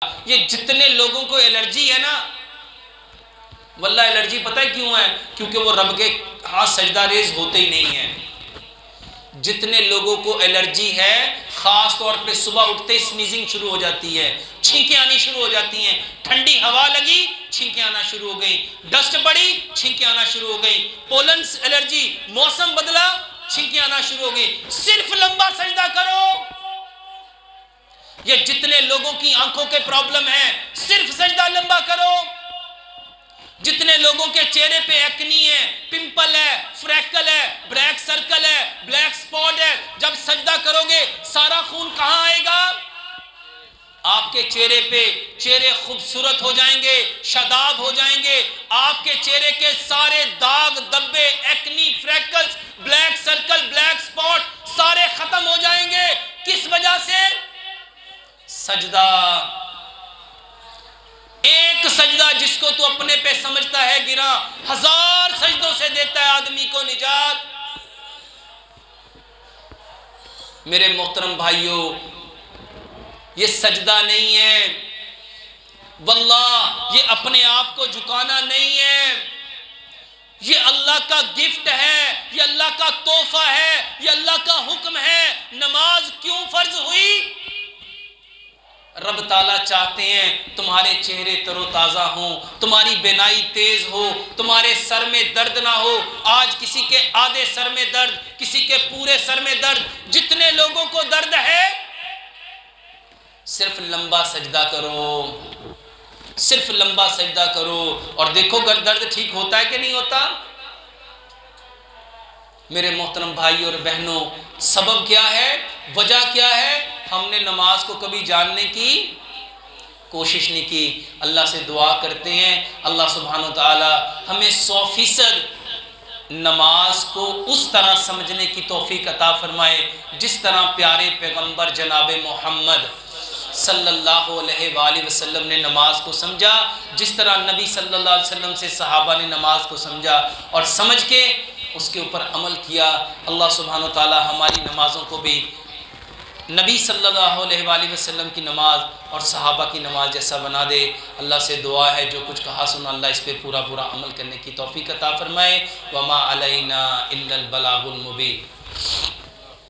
ये जितने लोगों को एलर्जी है ना, वल्लाह एलर्जी पता है क्यों है? क्योंकि वो रब के हाथ सजदा रेज होते ही नहीं है। जितने लोगों को एलर्जी है, खास तौर पे सुबह उठते ही स्नीजिंग शुरू हो जाती है, छींकें आनी शुरू हो जाती हैं, ठंडी हवा लगी छींकें आना शुरू हो गई, डस्ट बढ़ी छींकें आना शुरू हो गई, पोलन एलर्जी, मौसम बदला छींकें आना शुरू हो गई। सिर्फ लंबा सजदा करो। ये जितने लोगों की आंखों के प्रॉब्लम है, सिर्फ सजदा लंबा करो। जितने लोगों के चेहरे पे एक्नी है, पिंपल है, फ्रैकल है, ब्लैक सर्कल है, ब्लैक स्पॉट है, जब सजदा करोगे सारा खून कहां आएगा? आपके चेहरे पे। चेहरे खूबसूरत हो जाएंगे, शादाब हो जाएंगे। आपके चेहरे के सारे दाग धब्बे, acne, freckles, black circle, black spot सारे खत्म हो जाएंगे। किस वजह से? सजदा। एक सजदा जिसको तू अपने पे समझता है गिरा, 1000 सजदों से देता है आदमी को निजात। मेरे मोहतरम भाइयों, ये सजदा नहीं है, वल्लाह ये अपने आप को झुकाना नहीं है, ये अल्लाह का गिफ्ट है, ये अल्लाह का तोहफा है, ये अल्लाह का हुक्म है। नमाज क्यों फर्ज हुई? रब ताला चाहते हैं तुम्हारे चेहरे तरोताज़ा हो, तुम्हारी बिनाई तेज हो, तुम्हारे सर में दर्द ना हो। आज किसी के आधे सर में दर्द, किसी के पूरे सर में दर्द। जितने लोगों को दर्द है, सिर्फ लंबा सजदा करो, सिर्फ लंबा सजदा करो और देखो दर्द ठीक होता है कि नहीं होता। मेरे मोहतरम भाई और बहनों, सबब क्या है, वजह क्या है? हमने नमाज को कभी जानने की कोशिश नहीं की। अल्लाह से दुआ करते हैं अल्लाह सुब्हानो तआला हमें 100% नमाज को उस तरह समझने की तौफीक अता फरमाए जिस तरह प्यारे पैगंबर जनाब मोहम्मद सल्लल्लाहु अलैहि वसल्लम ने नमाज को समझा, जिस तरह नबी सल्लल्लाहु अलैहि वसल्लम से सहाबा ने नमाज को समझा और समझ के उसके ऊपर अमल किया। अल्लाह सुब्हानो तआला हमारी नमाज़ों को भी नबी सल्लल्लाहु अलैहि वसल्लम की नमाज और सहाबा की नमाज जैसा बना दे। अल्लाह से दुआ है जो कुछ कहा सुना अल्लाह इस पर पूरा पूरा अमल करने की तौफीक अता फरमाए। वमा अलैना इल्लल बलागुल मुबीन।